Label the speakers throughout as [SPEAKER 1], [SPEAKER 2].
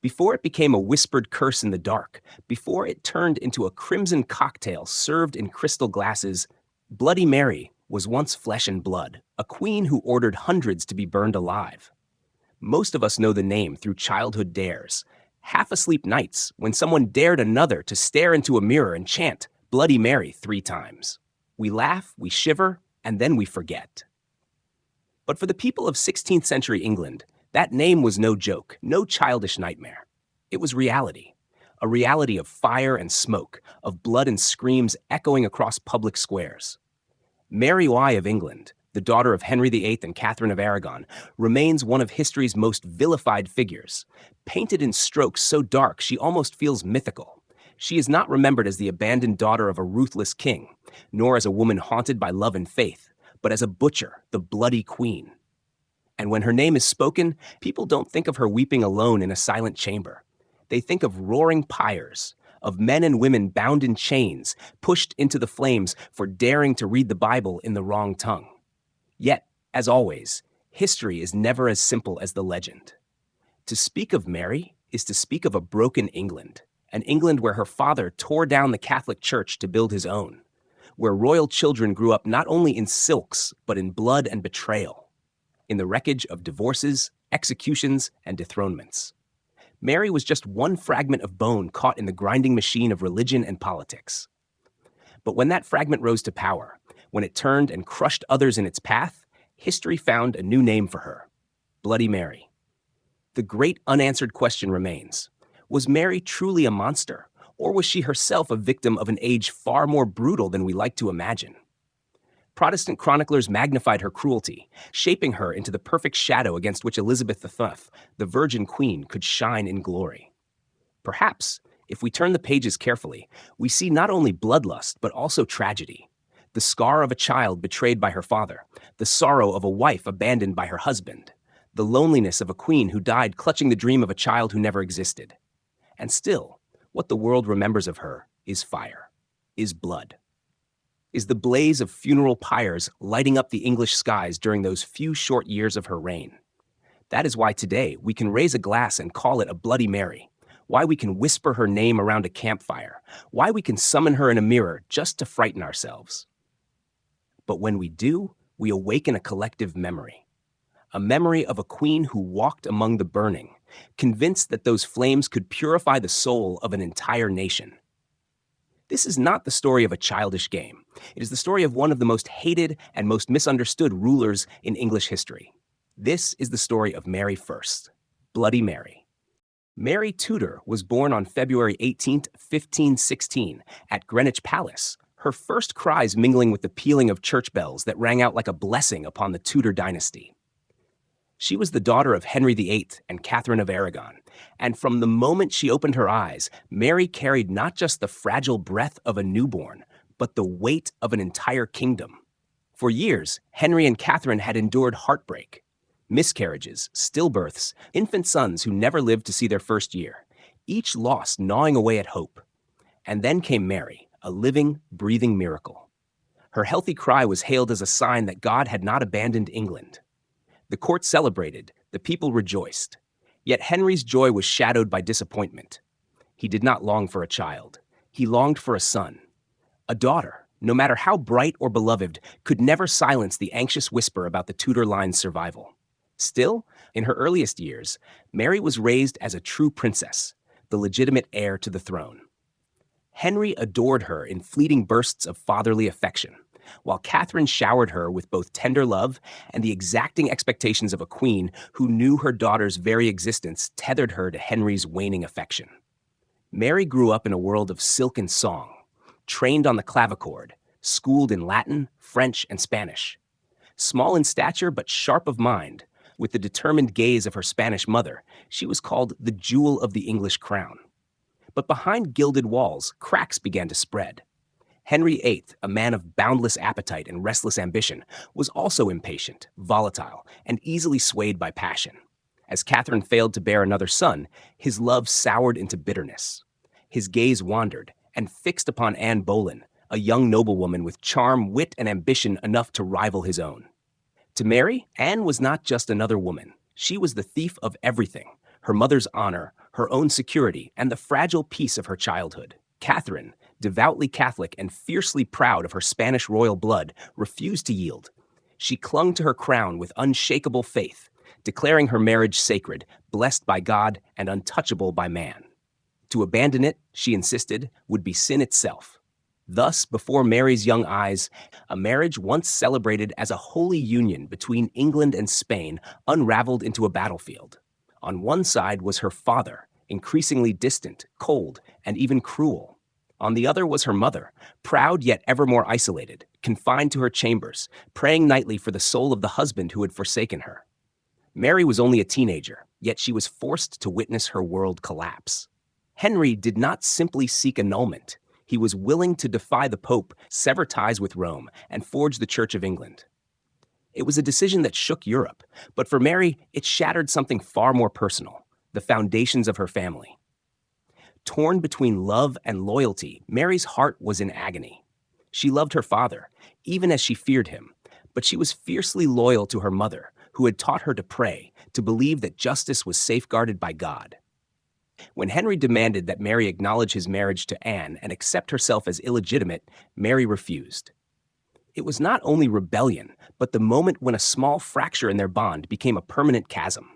[SPEAKER 1] Before it became a whispered curse in the dark, before it turned into a crimson cocktail served in crystal glasses, Bloody Mary was once flesh and blood, a queen who ordered hundreds to be burned alive. Most of us know the name through childhood dares. Half asleep nights when someone dared another to stare into a mirror and chant Bloody Mary 3 times. We laugh, we shiver, and then we forget. But for the people of 16th century England, that name was no joke, no childish nightmare. It was reality. A reality of fire and smoke, of blood and screams echoing across public squares. Mary Y. of England, the daughter of Henry VIII and Catherine of Aragon, remains one of history's most vilified figures. Painted in strokes so dark she almost feels mythical. She is not remembered as the abandoned daughter of a ruthless king, nor as a woman haunted by love and faith, but as a butcher, the bloody queen. And when her name is spoken, people don't think of her weeping alone in a silent chamber. They think of roaring pyres, of men and women bound in chains, pushed into the flames for daring to read the Bible in the wrong tongue. Yet, as always, history is never as simple as the legend. To speak of Mary is to speak of a broken England, an England where her father tore down the Catholic Church to build his own, where royal children grew up not only in silks, but in blood and betrayal, in the wreckage of divorces, executions, and dethronements. Mary was just one fragment of bone caught in the grinding machine of religion and politics. But when that fragment rose to power, when it turned and crushed others in its path, history found a new name for her: Bloody Mary. The great unanswered question remains: was Mary truly a monster, or was she herself a victim of an age far more brutal than we like to imagine? Protestant chroniclers magnified her cruelty, shaping her into the perfect shadow against which Elizabeth II, the Virgin Queen, could shine in glory. Perhaps, if we turn the pages carefully, we see not only bloodlust, but also tragedy. The scar of a child betrayed by her father, the sorrow of a wife abandoned by her husband, the loneliness of a queen who died clutching the dream of a child who never existed. And still, what the world remembers of her is fire, is blood. Is the blaze of funeral pyres lighting up the English skies during those few short years of her reign. That is why today we can raise a glass and call it a Bloody Mary, why we can whisper her name around a campfire, why we can summon her in a mirror just to frighten ourselves. But when we do, we awaken a collective memory. A memory of a queen who walked among the burning, convinced that those flames could purify the soul of an entire nation. This is not the story of a childish game. It is the story of one of the most hated and most misunderstood rulers in English history. This is the story of Mary I, Bloody Mary. Mary Tudor was born on February 18, 1516, at Greenwich Palace, her first cries mingling with the pealing of church bells that rang out like a blessing upon the Tudor dynasty. She was the daughter of Henry VIII and Catherine of Aragon, and from the moment she opened her eyes, Mary carried not just the fragile breath of a newborn, but the weight of an entire kingdom. For years, Henry and Catherine had endured heartbreak, miscarriages, stillbirths, infant sons who never lived to see their first year, each loss gnawing away at hope. And then came Mary, a living, breathing miracle. Her healthy cry was hailed as a sign that God had not abandoned England. The court celebrated, the people rejoiced. Yet Henry's joy was shadowed by disappointment. He did not long for a child. He longed for a son. A daughter, no matter how bright or beloved, could never silence the anxious whisper about the Tudor line's survival. Still, in her earliest years, Mary was raised as a true princess, the legitimate heir to the throne. Henry adored her in fleeting bursts of fatherly affection, while Catherine showered her with both tender love and the exacting expectations of a queen who knew her daughter's very existence tethered her to Henry's waning affection. Mary grew up in a world of silk and song, trained on the clavichord, schooled in Latin, French, and Spanish. Small in stature but sharp of mind, with the determined gaze of her Spanish mother, she was called the jewel of the English crown. But behind gilded walls, cracks began to spread. Henry VIII, a man of boundless appetite and restless ambition, was also impatient, volatile, and easily swayed by passion. As Catherine failed to bear another son, his love soured into bitterness. His gaze wandered and fixed upon Anne Boleyn, a young noblewoman with charm, wit, and ambition enough to rival his own. To Mary, Anne was not just another woman. She was the thief of everything: her mother's honor, her own security, and the fragile peace of her childhood. Catherine, devoutly Catholic and fiercely proud of her Spanish royal blood, refused to yield. She clung to her crown with unshakable faith, declaring her marriage sacred, blessed by God and untouchable by man. To abandon it, she insisted, would be sin itself. Thus, before Mary's young eyes, a marriage once celebrated as a holy union between England and Spain unraveled into a battlefield. On one side was her father, increasingly distant, cold, and even cruel. On the other was her mother, proud yet ever more isolated, confined to her chambers, praying nightly for the soul of the husband who had forsaken her. Mary was only a teenager, yet she was forced to witness her world collapse. Henry did not simply seek annulment. He was willing to defy the Pope, sever ties with Rome, and forge the Church of England. It was a decision that shook Europe, but for Mary, it shattered something far more personal, the foundations of her family. Torn between love and loyalty, Mary's heart was in agony. She loved her father, even as she feared him, but she was fiercely loyal to her mother, who had taught her to pray, to believe that justice was safeguarded by God. When Henry demanded that Mary acknowledge his marriage to Anne and accept herself as illegitimate, Mary refused. It was not only rebellion, but the moment when a small fracture in their bond became a permanent chasm.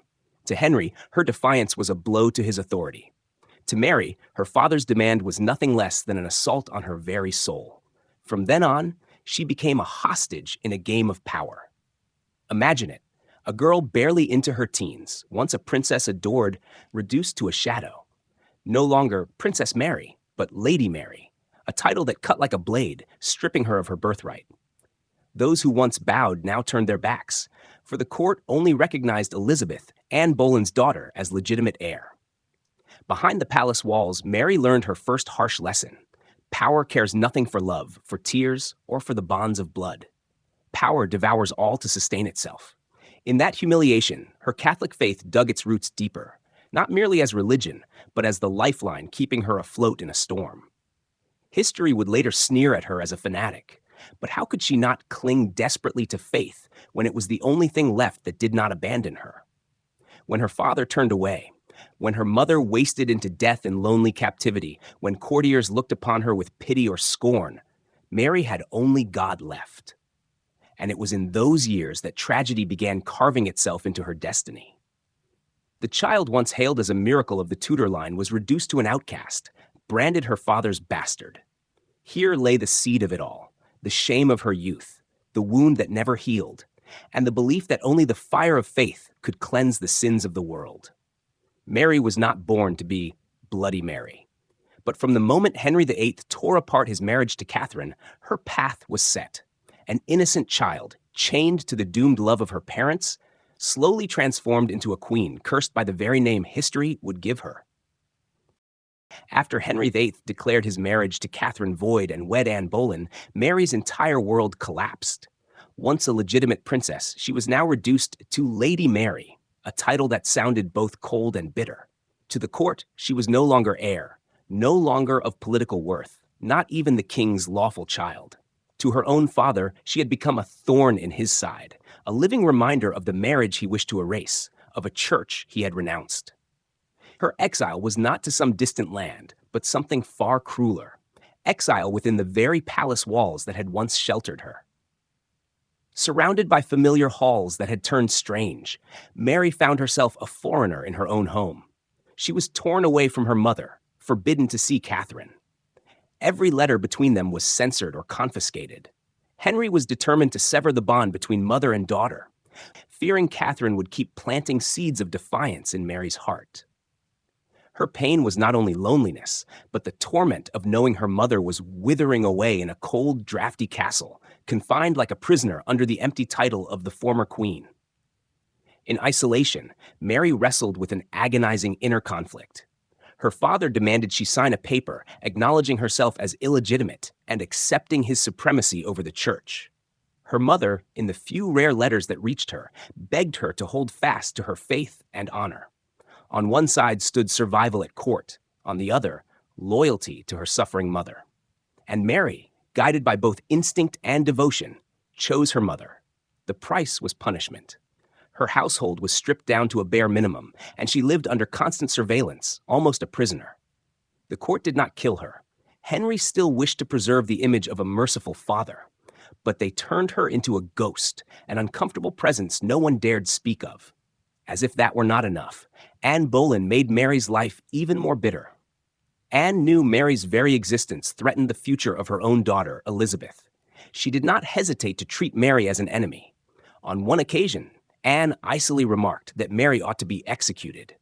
[SPEAKER 1] To Henry, her defiance was a blow to his authority. To Mary, her father's demand was nothing less than an assault on her very soul. From then on, she became a hostage in a game of power. Imagine it. A girl barely into her teens, once a princess adored, reduced to a shadow. No longer Princess Mary, but Lady Mary, a title that cut like a blade, stripping her of her birthright. Those who once bowed now turned their backs, for the court only recognized Elizabeth, Anne Boleyn's daughter, as legitimate heir. Behind the palace walls, Mary learned her first harsh lesson. Power cares nothing for love, for tears, or for the bonds of blood. Power devours all to sustain itself. In that humiliation, her Catholic faith dug its roots deeper, not merely as religion, but as the lifeline keeping her afloat in a storm. History would later sneer at her as a fanatic, but how could she not cling desperately to faith when it was the only thing left that did not abandon her? When her father turned away, when her mother wasted into death in lonely captivity, when courtiers looked upon her with pity or scorn, Mary had only God left. And it was in those years that tragedy began carving itself into her destiny. The child once hailed as a miracle of the Tudor line was reduced to an outcast, branded her father's bastard. Here lay the seed of it all, the shame of her youth, the wound that never healed, and the belief that only the fire of faith could cleanse the sins of the world. Mary was not born to be Bloody Mary. But from the moment Henry VIII tore apart his marriage to Catherine, her path was set. An innocent child, chained to the doomed love of her parents, slowly transformed into a queen cursed by the very name history would give her. After Henry VIII declared his marriage to Catherine void and wed Anne Boleyn, Mary's entire world collapsed. Once a legitimate princess, she was now reduced to Lady Mary, a title that sounded both cold and bitter. To the court, she was no longer heir, no longer of political worth, not even the king's lawful child. To her own father, she had become a thorn in his side, a living reminder of the marriage he wished to erase, of a church he had renounced. Her exile was not to some distant land, but something far crueler. Exile within the very palace walls that had once sheltered her. Surrounded by familiar halls that had turned strange, Mary found herself a foreigner in her own home. She was torn away from her mother, forbidden to see Catherine. Every letter between them was censored or confiscated. Henry was determined to sever the bond between mother and daughter, fearing Catherine would keep planting seeds of defiance in Mary's heart. Her pain was not only loneliness, but the torment of knowing her mother was withering away in a cold, drafty castle, confined like a prisoner under the empty title of the former queen. In isolation, Mary wrestled with an agonizing inner conflict. Her father demanded she sign a paper acknowledging herself as illegitimate and accepting his supremacy over the church. Her mother, in the few rare letters that reached her, begged her to hold fast to her faith and honor. On one side stood survival at court, on the other, loyalty to her suffering mother. And Mary, guided by both instinct and devotion, chose her mother. The price was punishment. Her household was stripped down to a bare minimum, and she lived under constant surveillance, almost a prisoner. The court did not kill her. Henry still wished to preserve the image of a merciful father, but they turned her into a ghost, an uncomfortable presence no one dared speak of. As if that were not enough, Anne Boleyn made Mary's life even more bitter. Anne knew Mary's very existence threatened the future of her own daughter, Elizabeth. She did not hesitate to treat Mary as an enemy. On one occasion, Anne icily remarked that Mary ought to be executed.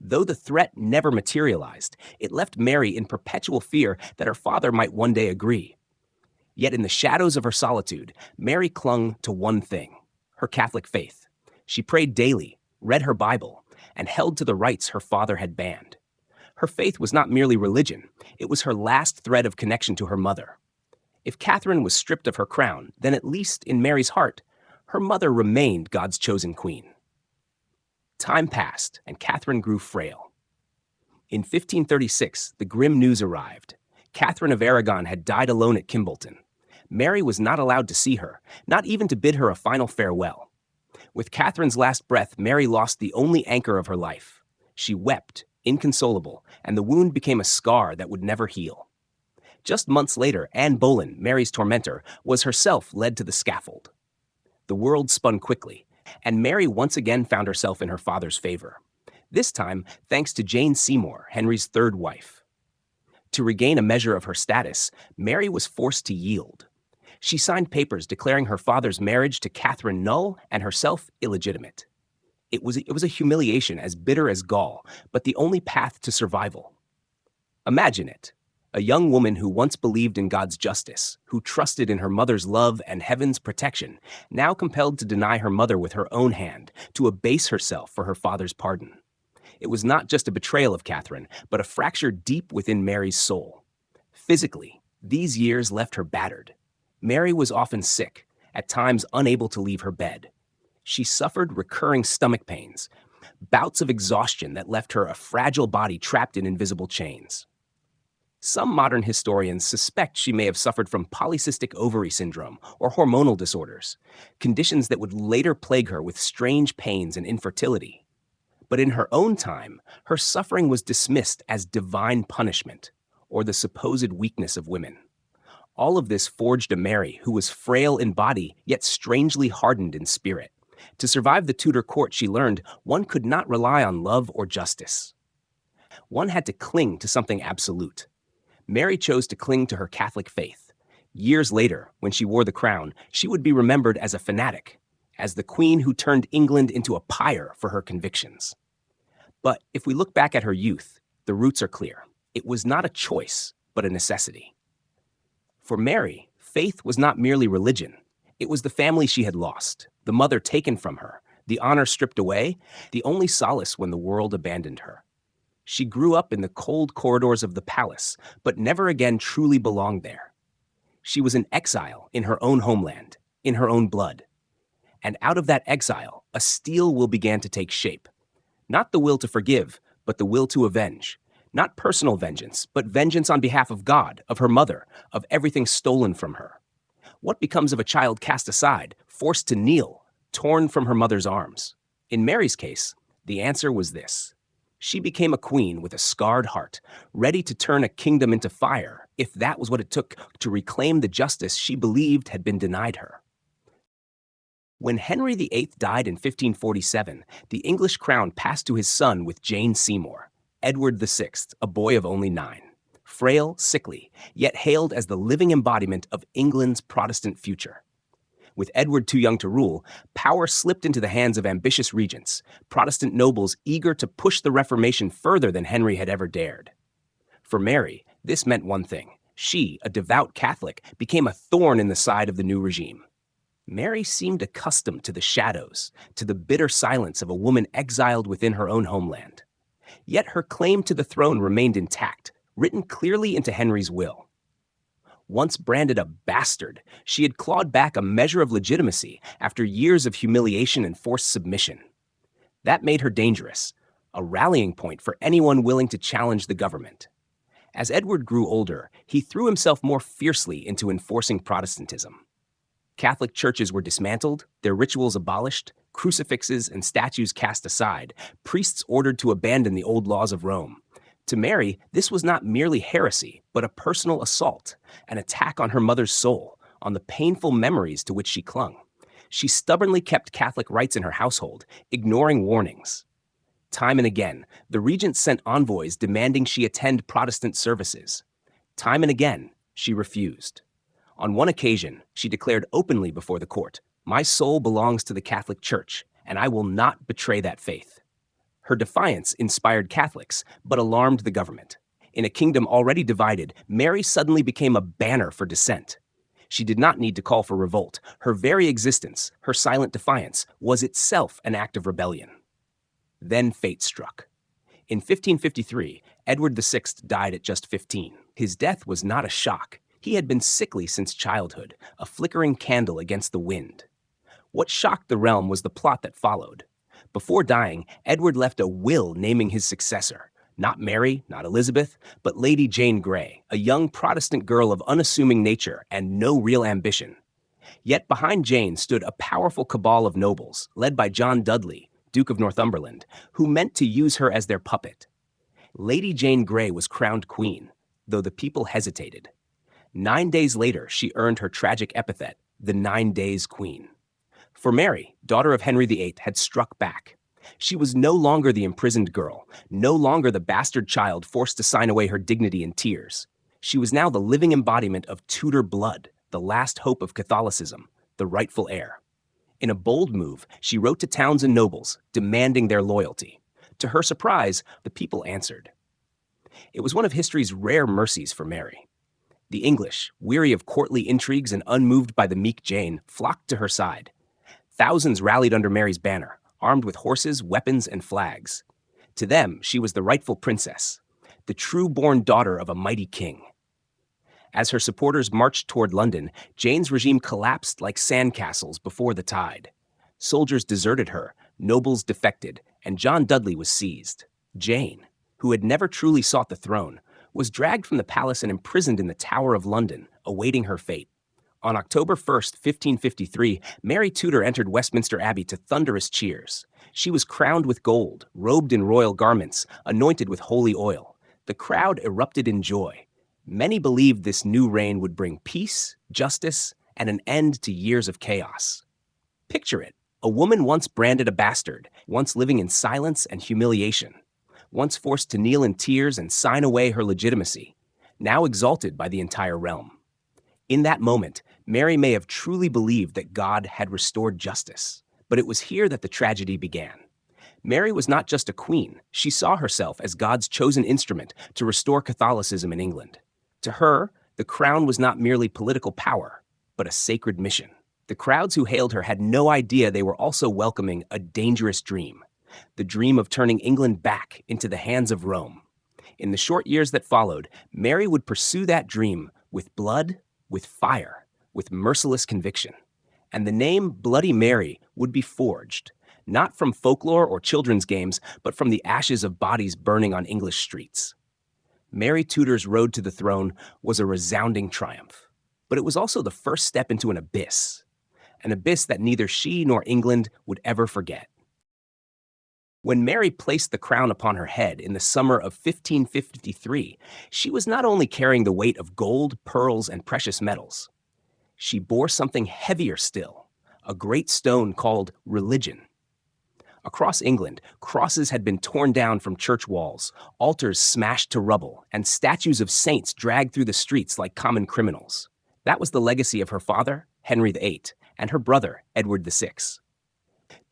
[SPEAKER 1] Though the threat never materialized, it left Mary in perpetual fear that her father might one day agree. Yet in the shadows of her solitude, Mary clung to one thing: her Catholic faith. She prayed daily, read her Bible, and held to the rites her father had banned. Her faith was not merely religion, it was her last thread of connection to her mother. If Catherine was stripped of her crown, then at least in Mary's heart, her mother remained God's chosen queen. Time passed, and Catherine grew frail. In 1536, the grim news arrived. Catherine of Aragon had died alone at Kimbolton. Mary was not allowed to see her, not even to bid her a final farewell. With Catherine's last breath, Mary lost the only anchor of her life. She wept, inconsolable, and the wound became a scar that would never heal. Just months later, Anne Boleyn, Mary's tormentor, was herself led to the scaffold. The world spun quickly, and Mary once again found herself in her father's favor. This time, thanks to Jane Seymour, Henry's third wife. To regain a measure of her status, Mary was forced to yield. She signed papers declaring her father's marriage to Catherine null and herself illegitimate. It was a humiliation as bitter as gall, but the only path to survival. Imagine it. A young woman who once believed in God's justice, who trusted in her mother's love and heaven's protection, now compelled to deny her mother with her own hand, to abase herself for her father's pardon. It was not just a betrayal of Catherine, but a fracture deep within Mary's soul. Physically, these years left her battered. Mary was often sick, at times unable to leave her bed. She suffered recurring stomach pains, bouts of exhaustion that left her a fragile body trapped in invisible chains. Some modern historians suspect she may have suffered from polycystic ovary syndrome or hormonal disorders, conditions that would later plague her with strange pains and infertility. But in her own time, her suffering was dismissed as divine punishment, or the supposed weakness of women. All of this forged a Mary who was frail in body, yet strangely hardened in spirit. To survive the Tudor court, she learned one could not rely on love or justice. One had to cling to something absolute. Mary chose to cling to her Catholic faith. Years later, when she wore the crown, she would be remembered as a fanatic, as the queen who turned England into a pyre for her convictions. But if we look back at her youth, the roots are clear. It was not a choice, but a necessity. For Mary, faith was not merely religion. It was the family she had lost, the mother taken from her, the honor stripped away, the only solace when the world abandoned her. She grew up in the cold corridors of the palace, but never again truly belonged there. She was an exile in her own homeland, in her own blood. And out of that exile, a steel will began to take shape. Not the will to forgive, but the will to avenge. Not personal vengeance, but vengeance on behalf of God, of her mother, of everything stolen from her. What becomes of a child cast aside, forced to kneel, torn from her mother's arms? In Mary's case, the answer was this. She became a queen with a scarred heart, ready to turn a kingdom into fire, if that was what it took to reclaim the justice she believed had been denied her. When Henry VIII died in 1547, the English crown passed to his son with Jane Seymour, Edward VI, a boy of only 9. Frail, sickly, yet hailed as the living embodiment of England's Protestant future. With Edward too young to rule, power slipped into the hands of ambitious regents, Protestant nobles eager to push the Reformation further than Henry had ever dared. For Mary, this meant one thing. She, a devout Catholic, became a thorn in the side of the new regime. Mary seemed accustomed to the shadows, to the bitter silence of a woman exiled within her own homeland. Yet her claim to the throne remained intact, written clearly into Henry's will. Once branded a bastard, she had clawed back a measure of legitimacy after years of humiliation and forced submission. That made her dangerous, a rallying point for anyone willing to challenge the government. As Edward grew older, he threw himself more fiercely into enforcing Protestantism. Catholic churches were dismantled, their rituals abolished, crucifixes and statues cast aside, priests ordered to abandon the old laws of Rome. To Mary, this was not merely heresy, but a personal assault, an attack on her mother's soul, on the painful memories to which she clung. She stubbornly kept Catholic rites in her household, ignoring warnings. Time and again, the regent sent envoys demanding she attend Protestant services. Time and again, she refused. On one occasion, she declared openly before the court, "My soul belongs to the Catholic Church, and I will not betray that faith." Her defiance inspired Catholics, but alarmed the government. In a kingdom already divided, Mary suddenly became a banner for dissent. She did not need to call for revolt. Her very existence, her silent defiance, was itself an act of rebellion. Then fate struck. In 1553, Edward VI died at just 15. His death was not a shock. He had been sickly since childhood, a flickering candle against the wind. What shocked the realm was the plot that followed. Before dying, Edward left a will naming his successor. Not Mary, not Elizabeth, but Lady Jane Grey, a young Protestant girl of unassuming nature and no real ambition. Yet behind Jane stood a powerful cabal of nobles, led by John Dudley, Duke of Northumberland, who meant to use her as their puppet. Lady Jane Grey was crowned queen, though the people hesitated. 9 days later, she earned her tragic epithet, the 9 Days Queen. For Mary, daughter of Henry VIII, had struck back. She was no longer the imprisoned girl, no longer the bastard child forced to sign away her dignity in tears. She was now the living embodiment of Tudor blood, the last hope of Catholicism, the rightful heir. In a bold move, she wrote to towns and nobles, demanding their loyalty. To her surprise, the people answered. It was one of history's rare mercies for Mary. The English, weary of courtly intrigues and unmoved by the meek Jane, flocked to her side. Thousands rallied under Mary's banner, armed with horses, weapons, and flags. To them, she was the rightful princess, the true-born daughter of a mighty king. As her supporters marched toward London, Jane's regime collapsed like sandcastles before the tide. Soldiers deserted her, nobles defected, and John Dudley was seized. Jane, who had never truly sought the throne, was dragged from the palace and imprisoned in the Tower of London, awaiting her fate. On October 1st, 1553, Mary Tudor entered Westminster Abbey to thunderous cheers. She was crowned with gold, robed in royal garments, anointed with holy oil. The crowd erupted in joy. Many believed this new reign would bring peace, justice, and an end to years of chaos. Picture it, a woman once branded a bastard, once living in silence and humiliation, once forced to kneel in tears and sign away her legitimacy, now exalted by the entire realm. In that moment, Mary may have truly believed that God had restored justice, but it was here that the tragedy began. Mary was not just a queen, she saw herself as God's chosen instrument to restore Catholicism in England. To her, the crown was not merely political power, but a sacred mission. The crowds who hailed her had no idea they were also welcoming a dangerous dream, the dream of turning England back into the hands of Rome. In the short years that followed, Mary would pursue that dream with blood, with fire, with merciless conviction. And the name Bloody Mary would be forged, not from folklore or children's games, but from the ashes of bodies burning on English streets. Mary Tudor's road to the throne was a resounding triumph, but it was also the first step into an abyss that neither she nor England would ever forget. When Mary placed the crown upon her head in the summer of 1553, she was not only carrying the weight of gold, pearls, and precious metals. She bore something heavier still, a great stone called religion. Across England, crosses had been torn down from church walls, altars smashed to rubble, and statues of saints dragged through the streets like common criminals. That was the legacy of her father, Henry VIII, and her brother, Edward VI.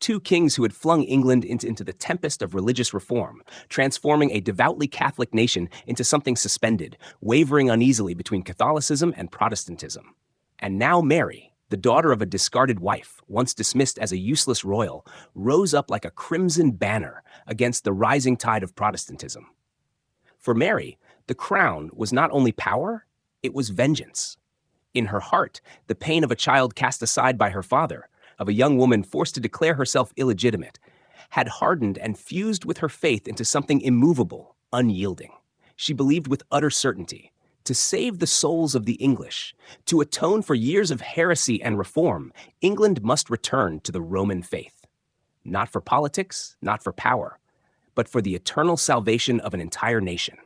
[SPEAKER 1] Two kings who had flung England into the tempest of religious reform, transforming a devoutly Catholic nation into something suspended, wavering uneasily between Catholicism and Protestantism. And now Mary, the daughter of a discarded wife, once dismissed as a useless royal, rose up like a crimson banner against the rising tide of Protestantism. For Mary, the crown was not only power, it was vengeance. In her heart, the pain of a child cast aside by her father, of a young woman forced to declare herself illegitimate, had hardened and fused with her faith into something immovable, unyielding. She believed with utter certainty, to save the souls of the English, to atone for years of heresy and reform, England must return to the Roman faith. not for politics, not for power, but for the eternal salvation of an entire nation.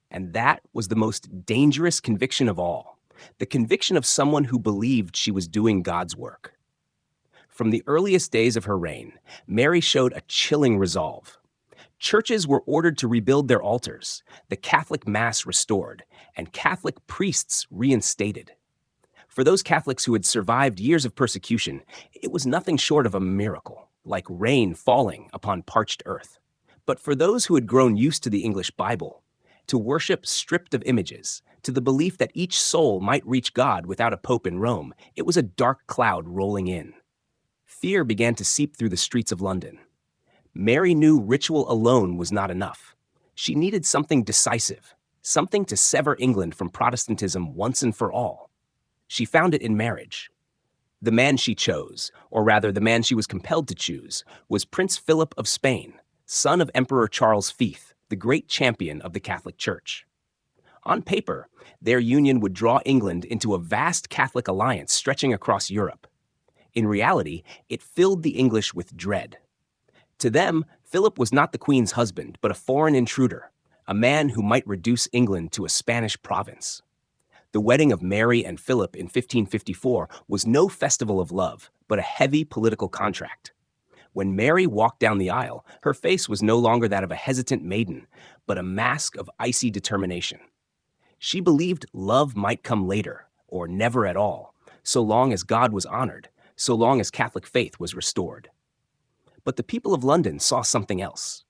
[SPEAKER 1] And that was the most dangerous conviction of all, the conviction of someone who believed she was doing God's work. From the earliest days of her reign, Mary showed a chilling resolve. Churches were ordered to rebuild their altars, the Catholic Mass restored, and Catholic priests reinstated. For those Catholics who had survived years of persecution, it was nothing short of a miracle, like rain falling upon parched earth. But for those who had grown used to the English Bible, to worship stripped of images, to the belief that each soul might reach God without a pope in Rome, it was a dark cloud rolling in. Fear began to seep through the streets of London. Mary knew ritual alone was not enough. She needed something decisive, something to sever England from Protestantism once and for all. She found it in marriage. The man she chose, or rather the man she was compelled to choose, was Prince Philip of Spain, son of Emperor Charles V, the great champion of the Catholic Church. On paper, their union would draw England into a vast Catholic alliance stretching across Europe. In reality, it filled the English with dread. To them, Philip was not the Queen's husband, but a foreign intruder, a man who might reduce England to a Spanish province. The wedding of Mary and Philip in 1554 was no festival of love, but a heavy political contract. When Mary walked down the aisle, her face was no longer that of a hesitant maiden, but a mask of icy determination. She believed love might come later, or never at all, so long as God was honored, so long as Catholic faith was restored. But the people of London saw something else.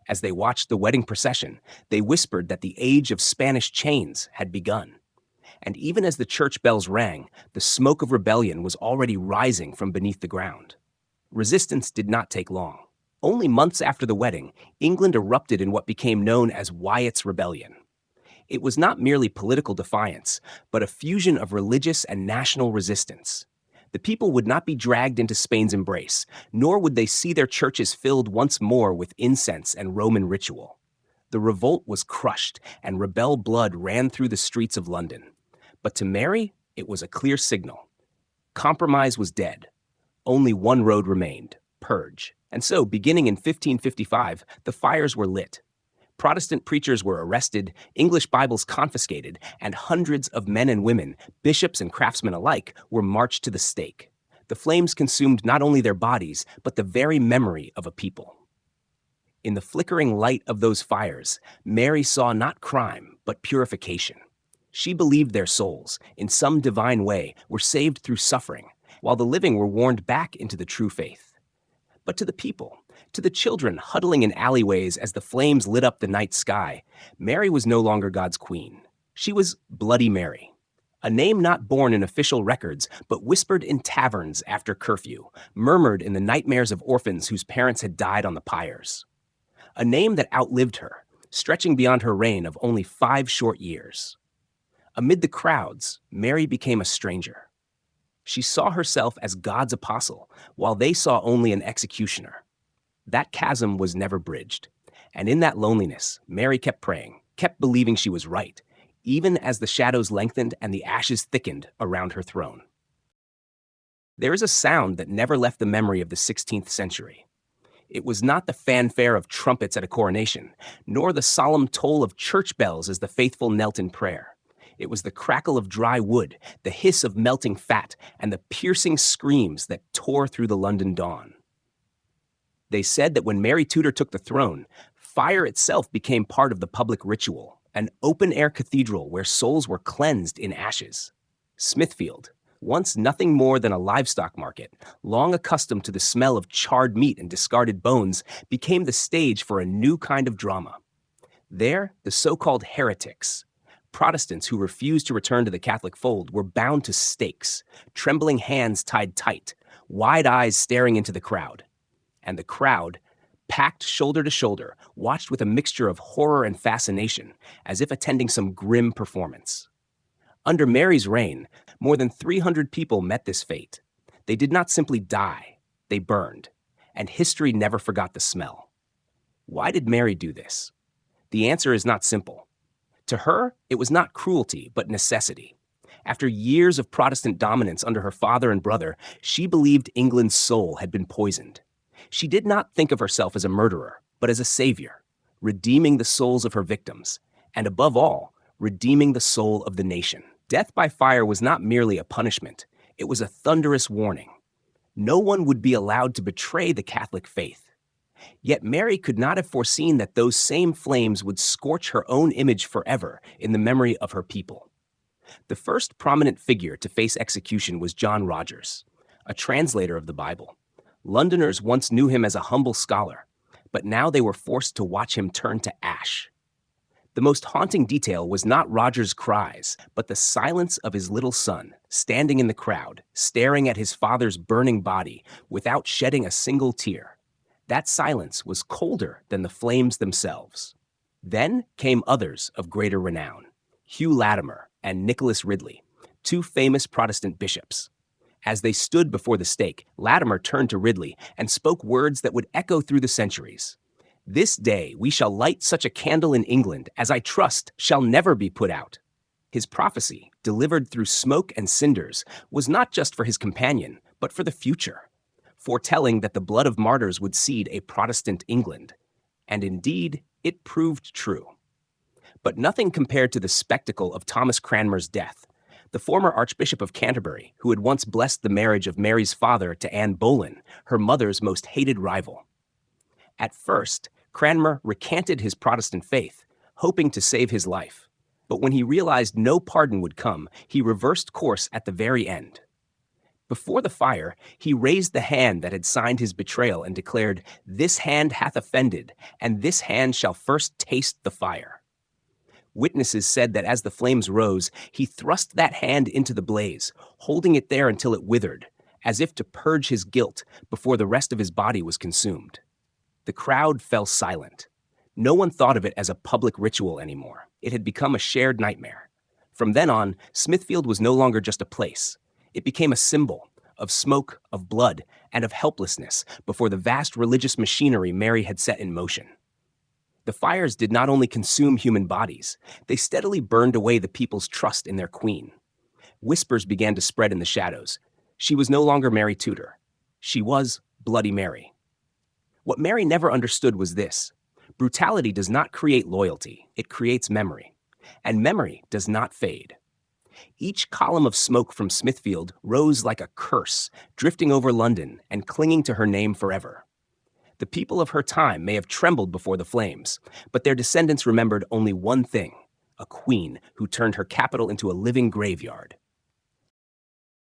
[SPEAKER 1] As they watched the wedding procession, they whispered that the age of Spanish chains had begun. And even as the church bells rang, the smoke of rebellion was already rising from beneath the ground. Resistance did not take long. Only months after the wedding, England erupted in what became known as Wyatt's Rebellion. It was not merely political defiance, but a fusion of religious and national resistance. The people would not be dragged into Spain's embrace, nor would they see their churches filled once more with incense and Roman ritual. The revolt was crushed, and rebel blood ran through the streets of London. But to Mary, it was a clear signal. Compromise was dead. Only one road remained: purge. And so, beginning in 1555, the fires were lit. Protestant preachers were arrested, English Bibles confiscated, and hundreds of men and women, bishops and craftsmen alike, were marched to the stake. The flames consumed not only their bodies, but the very memory of a people. In the flickering light of those fires, Mary saw not crime, but purification. She believed their souls, in some divine way, were saved through suffering, while the living were warned back into the true faith. But to the people, to the children huddling in alleyways as the flames lit up the night sky, Mary was no longer God's queen. She was Bloody Mary, a name not born in official records, but whispered in taverns after curfew, murmured in the nightmares of orphans whose parents had died on the pyres. A name that outlived her, stretching beyond her reign of only 5 short years. Amid the crowds, Mary became a stranger. She saw herself as God's apostle, while they saw only an executioner. That chasm was never bridged. And in that loneliness, Mary kept praying, kept believing she was right, even as the shadows lengthened and the ashes thickened around her throne. There is a sound that never left the memory of the 16th century. It was not the fanfare of trumpets at a coronation, nor the solemn toll of church bells as the faithful knelt in prayer. It was the crackle of dry wood, the hiss of melting fat, and the piercing screams that tore through the London dawn. They said that when Mary Tudor took the throne, fire itself became part of the public ritual, an open-air cathedral where souls were cleansed in ashes. Smithfield, once nothing more than a livestock market, long accustomed to the smell of charred meat and discarded bones, became the stage for a new kind of drama. There, the so-called heretics, Protestants who refused to return to the Catholic fold, were bound to stakes, trembling hands tied tight, wide eyes staring into the crowd. And the crowd, packed shoulder to shoulder, watched with a mixture of horror and fascination, as if attending some grim performance. Under Mary's reign, more than 300 people met this fate. They did not simply die, they burned, and history never forgot the smell. Why did Mary do this? The answer is not simple. To her, it was not cruelty, but necessity. After years of Protestant dominance under her father and brother, she believed England's soul had been poisoned. She did not think of herself as a murderer, but as a savior, redeeming the souls of her victims, and above all, redeeming the soul of the nation. Death by fire was not merely a punishment, it was a thunderous warning. No one would be allowed to betray the Catholic faith. Yet Mary could not have foreseen that those same flames would scorch her own image forever in the memory of her people. The first prominent figure to face execution was John Rogers, a translator of the Bible. Londoners once knew him as a humble scholar, but now they were forced to watch him turn to ash. The most haunting detail was not Rogers' cries, but the silence of his little son, standing in the crowd, staring at his father's burning body without shedding a single tear. That silence was colder than the flames themselves. Then came others of greater renown, Hugh Latimer and Nicholas Ridley, two famous Protestant bishops. As they stood before the stake, Latimer turned to Ridley and spoke words that would echo through the centuries. "This day we shall light such a candle in England as I trust shall never be put out." His prophecy, delivered through smoke and cinders, was not just for his companion, but for the future, foretelling that the blood of martyrs would seed a Protestant England. And indeed, it proved true. But nothing compared to the spectacle of Thomas Cranmer's death, the former Archbishop of Canterbury, who had once blessed the marriage of Mary's father to Anne Boleyn, her mother's most hated rival. At first, Cranmer recanted his Protestant faith, hoping to save his life. But when he realized no pardon would come, he reversed course at the very end. Before the fire, he raised the hand that had signed his betrayal and declared, "This hand hath offended, and this hand shall first taste the fire." Witnesses said that as the flames rose, he thrust that hand into the blaze, holding it there until it withered, as if to purge his guilt before the rest of his body was consumed. The crowd fell silent. No one thought of it as a public ritual anymore. It had become a shared nightmare. From then on, Smithfield was no longer just a place. It became a symbol of smoke, of blood, and of helplessness before the vast religious machinery Mary had set in motion. The fires did not only consume human bodies, they steadily burned away the people's trust in their queen. Whispers began to spread in the shadows. She was no longer Mary Tudor. She was Bloody Mary. What Mary never understood was this: brutality does not create loyalty, it creates memory. And memory does not fade. Each column of smoke from Smithfield rose like a curse, drifting over London and clinging to her name forever. The people of her time may have trembled before the flames, but their descendants remembered only one thing: a queen who turned her capital into a living graveyard.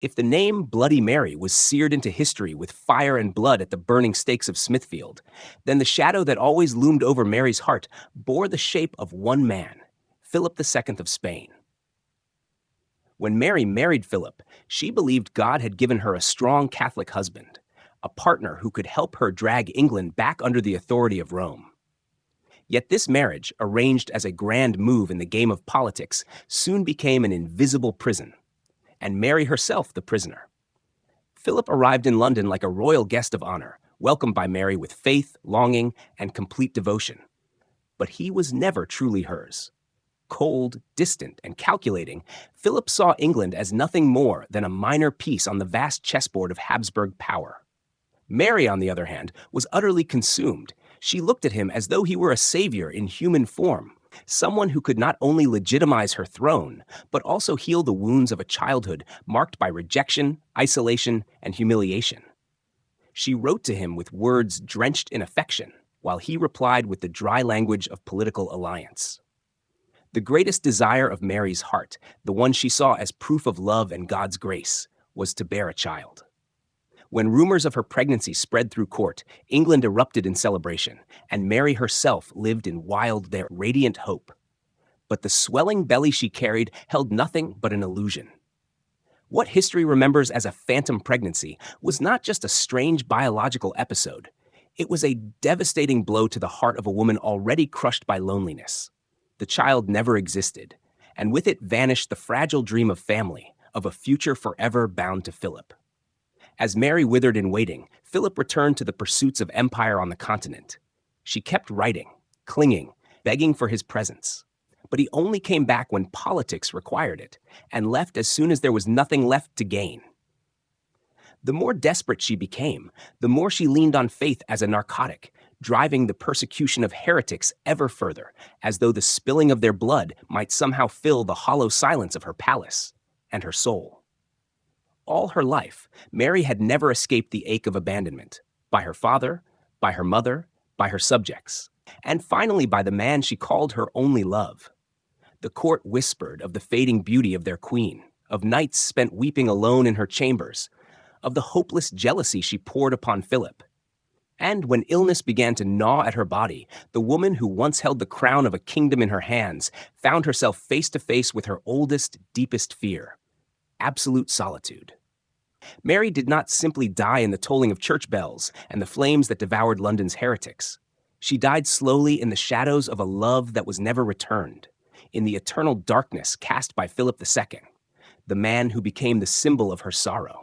[SPEAKER 1] If the name Bloody Mary was seared into history with fire and blood at the burning stakes of Smithfield, then the shadow that always loomed over Mary's heart bore the shape of one man, Philip II of Spain. When Mary married Philip, she believed God had given her a strong Catholic husband, a partner who could help her drag England back under the authority of Rome. Yet this marriage, arranged as a grand move in the game of politics, soon became an invisible prison, and Mary herself the prisoner. Philip arrived in London like a royal guest of honor, welcomed by Mary with faith, longing, and complete devotion. But he was never truly hers. Cold, distant, and calculating, Philip saw England as nothing more than a minor piece on the vast chessboard of Habsburg power. Mary, on the other hand, was utterly consumed. She looked at him as though he were a savior in human form, someone who could not only legitimize her throne, but also heal the wounds of a childhood marked by rejection, isolation, and humiliation. She wrote to him with words drenched in affection, while he replied with the dry language of political alliance. The greatest desire of Mary's heart, the one she saw as proof of love and God's grace, was to bear a child. When rumors of her pregnancy spread through court, England erupted in celebration, and Mary herself lived in wild, radiant hope. But the swelling belly she carried held nothing but an illusion. What history remembers as a phantom pregnancy was not just a strange biological episode. It was a devastating blow to the heart of a woman already crushed by loneliness. The child never existed, and with it vanished the fragile dream of family, of a future forever bound to Philip. As Mary withered in waiting, Philip returned to the pursuits of empire on the continent. She kept writing, clinging, begging for his presence. But he only came back when politics required it, and left as soon as there was nothing left to gain. The more desperate she became, the more she leaned on faith as a narcotic, driving the persecution of heretics ever further, as though the spilling of their blood might somehow fill the hollow silence of her palace and her soul. All her life, Mary had never escaped the ache of abandonment, by her father, by her mother, by her subjects, and finally by the man she called her only love. The court whispered of the fading beauty of their queen, of nights spent weeping alone in her chambers, of the hopeless jealousy she poured upon Philip. And when illness began to gnaw at her body, the woman who once held the crown of a kingdom in her hands found herself face to face with her oldest, deepest fear: absolute solitude. Mary did not simply die in the tolling of church bells and the flames that devoured London's heretics. She died slowly in the shadows of a love that was never returned, in the eternal darkness cast by Philip II, the man who became the symbol of her sorrow.